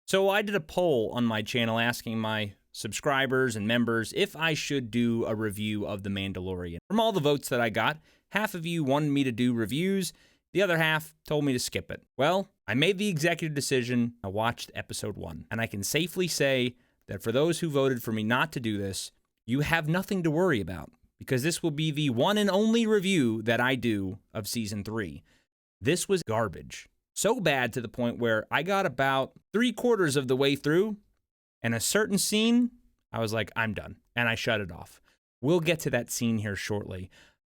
So I did a poll on my channel asking my subscribers and members if I should do a review of The Mandalorian. From all the votes that I got, half of you wanted me to do reviews, the other half told me to skip it. Well, I made the executive decision. I watched episode 1, and I can safely say that for those who voted for me not to do this, you have nothing to worry about, because this will be the one and only review that I do of season 3. This was garbage. So bad to the point where I got about 3/4 of the way through, and a certain scene, I was like, I'm done, and I shut it off. We'll get to that scene here shortly,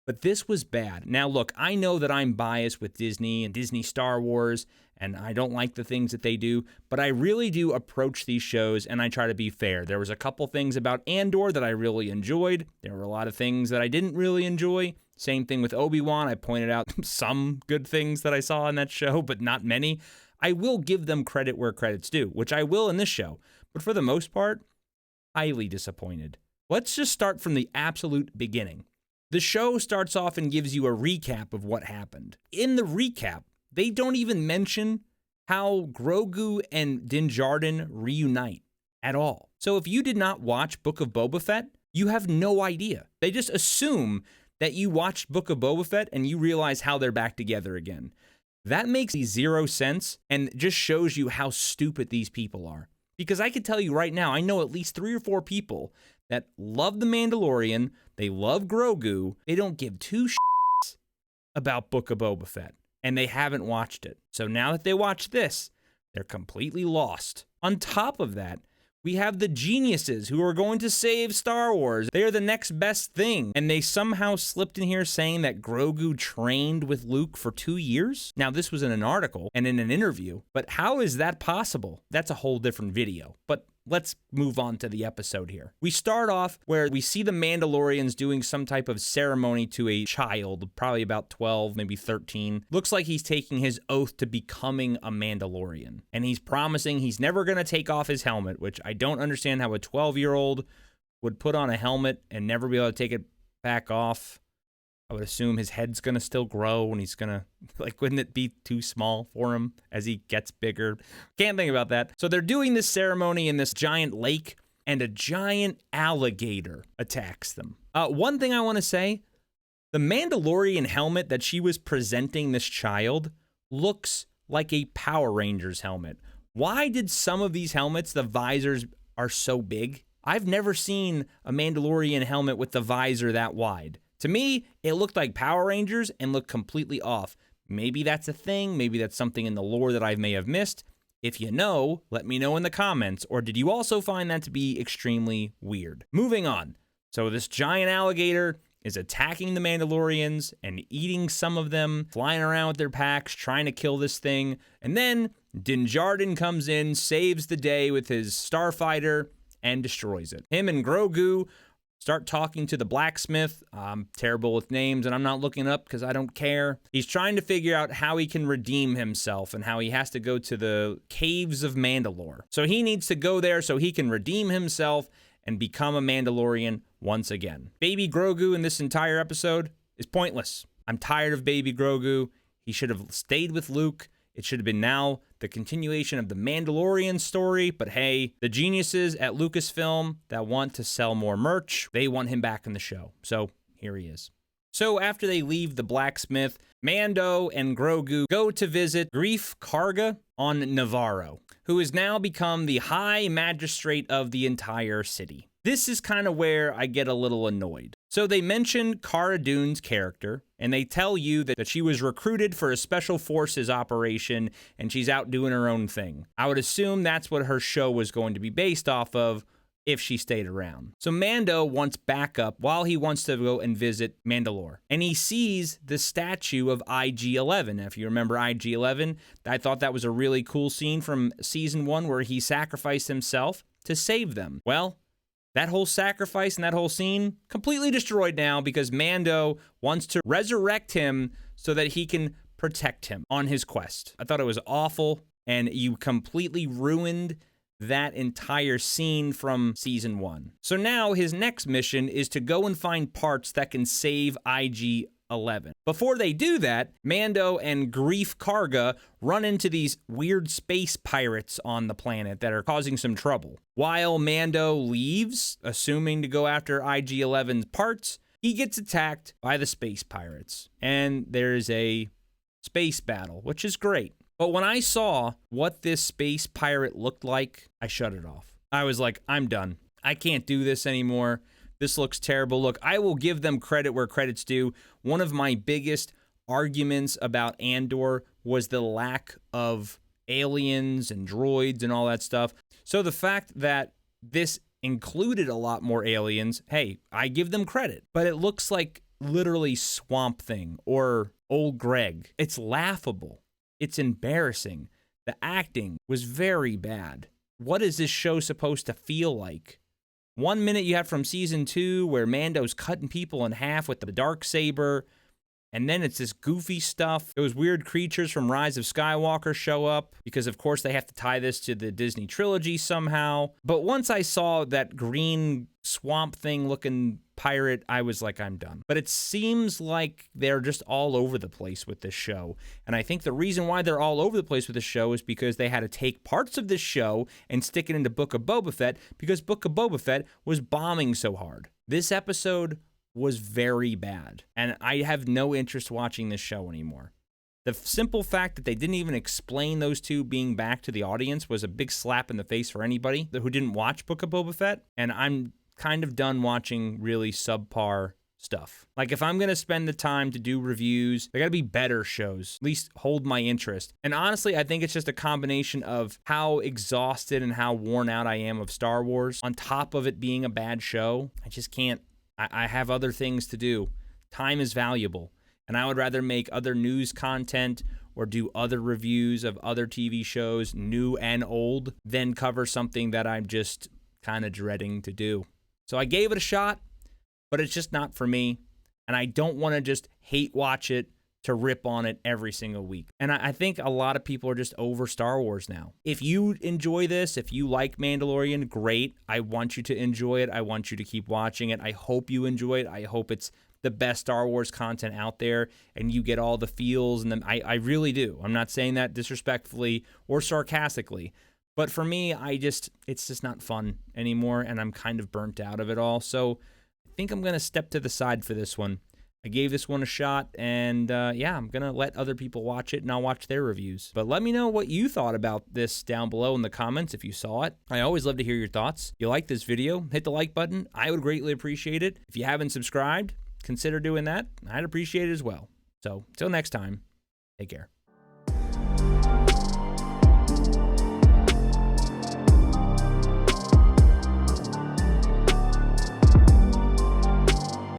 but this was bad. Now, look, I know that I'm biased with Disney and Disney Star Wars, and I don't like the things that they do, but I really do approach these shows, and I try to be fair. There was a couple things about Andor that I really enjoyed. There were a lot of things that I didn't really enjoy. Same thing with Obi-Wan. I pointed out some good things that I saw in that show, but not many. I will give them credit where credit's due, which I will in this show. But for the most part, highly disappointed. Let's just start from the absolute beginning. The show starts off and gives you a recap of what happened. In the recap, they don't even mention how Grogu and Din Djarin reunite at all. So if you did not watch Book of Boba Fett, you have no idea. They just assume that you watched Book of Boba Fett and you realize how they're back together again. That makes zero sense and just shows you how stupid these people are. Because I can tell you right now, I know at least 3 or 4 people that love The Mandalorian, they love Grogu, they don't give two shits about Book of Boba Fett, and they haven't watched it. So now that they watch this, they're completely lost. On top of that, we have the geniuses who are going to save Star Wars. They are the next best thing. And they somehow slipped in here saying that Grogu trained with Luke for 2 years. Now, this was in an article and in an interview, but how is that possible? That's a whole different video. But let's move on to the episode here. We start off where we see the Mandalorians doing some type of ceremony to a child, probably about 12, maybe 13. Looks like he's taking his oath to becoming a Mandalorian. And he's promising he's never going to take off his helmet, which I don't understand how a 12-year-old would put on a helmet and never be able to take it back off. I would assume his head's going to still grow and he's going to, like, wouldn't it be too small for him as he gets bigger? Can't think about that. So they're doing this ceremony in this giant lake and a giant alligator attacks them. One thing I want to say, the Mandalorian helmet that she was presenting this child looks like a Power Rangers helmet. Why did some of these helmets, the visors are so big? I've never seen a Mandalorian helmet with the visor that wide. To me, it looked like Power Rangers and looked completely off. Maybe that's a thing. Maybe that's something in the lore that I may have missed. If you know, let me know in the comments. Or did you also find that to be extremely weird? Moving on. So this giant alligator is attacking the Mandalorians and eating some of them, flying around with their packs, trying to kill this thing. And then Din Djarin comes in, saves the day with his starfighter, and destroys it. Him and Grogu start talking to the blacksmith. I'm terrible with names, and I'm not looking it up because I don't care. He's trying to figure out how he can redeem himself and how he has to go to the caves of Mandalore. So he needs to go there so he can redeem himself and become a Mandalorian once again. Baby Grogu in this entire episode is pointless. I'm tired of Baby Grogu. He should have stayed with Luke. It should have been now the continuation of the Mandalorian story, but hey, the geniuses at Lucasfilm that want to sell more merch, they want him back in the show. So here he is. So after they leave the blacksmith, Mando and Grogu go to visit Greef Karga on Navarro, who has now become the high magistrate of the entire city. This is kind of where I get a little annoyed. So they mention Cara Dune's character, and they tell you that she was recruited for a special forces operation, and she's out doing her own thing. I would assume that's what her show was going to be based off of if she stayed around. So Mando wants backup while he wants to go and visit Mandalore. And he sees the statue of IG-11. If you remember IG-11, I thought that was a really cool scene from season 1 where he sacrificed himself to save them. Well, that whole sacrifice and that whole scene completely destroyed now because Mando wants to resurrect him so that he can protect him on his quest. I thought it was awful, and you completely ruined that entire scene from season 1. So now his next mission is to go and find parts that can save IG 11. Before they do that, Mando and Grief Karga run into these weird space pirates on the planet that are causing some trouble. While Mando leaves, assuming to go after IG-11's parts, he gets attacked by the space pirates. And there's a space battle, which is great. But when I saw what this space pirate looked like, I shut it off. I was like, I'm done. I can't do this anymore. This looks terrible. Look, I will give them credit where credit's due. One of my biggest arguments about Andor was the lack of aliens and droids and all that stuff. So the fact that this included a lot more aliens, hey, I give them credit. But it looks like literally Swamp Thing or Old Greg. It's laughable. It's embarrassing. The acting was very bad. What is this show supposed to feel like? 1 minute you have from season 2 where Mando's cutting people in half with the darksaber, and then it's this goofy stuff. Those weird creatures from Rise of Skywalker show up because, of course, they have to tie this to the Disney trilogy somehow. But once I saw that green swamp thing looking pirate, I was like, I'm done. But it seems like they're just all over the place with this show. And I think the reason why they're all over the place with this show is because they had to take parts of this show and stick it into Book of Boba Fett because Book of Boba Fett was bombing so hard. This episode was very bad, and I have no interest watching this show anymore. The simple fact that they didn't even explain those two being back to the audience was a big slap in the face for anybody who didn't watch Book of Boba Fett, and I'm kind of done watching really subpar stuff. Like, if I'm going to spend the time to do reviews, there got to be better shows, at least hold my interest. And honestly, I think it's just a combination of how exhausted and how worn out I am of Star Wars, on top of it being a bad show. I just can't. I have other things to do. Time is valuable, and I would rather make other news content or do other reviews of other TV shows, new and old, than cover something that I'm just kind of dreading to do. So I gave it a shot, but it's just not for me, and I don't want to just hate watch it to rip on it every single week. And I think a lot of people are just over Star Wars now. If you enjoy this, if you like Mandalorian, great. I want you to enjoy it. I want you to keep watching it. I hope you enjoy it. I hope it's the best Star Wars content out there and you get all the feels. And I really do. I'm not saying that disrespectfully or sarcastically. But for me, it's just not fun anymore, and I'm kind of burnt out of it all. So I think I'm going to step to the side for this one. I gave this one a shot, and yeah, I'm going to let other people watch it, and I'll watch their reviews. But let me know what you thought about this down below in the comments if you saw it. I always love to hear your thoughts. If you like this video, hit the like button. I would greatly appreciate it. If you haven't subscribed, consider doing that. I'd appreciate it as well. So, till next time, take care.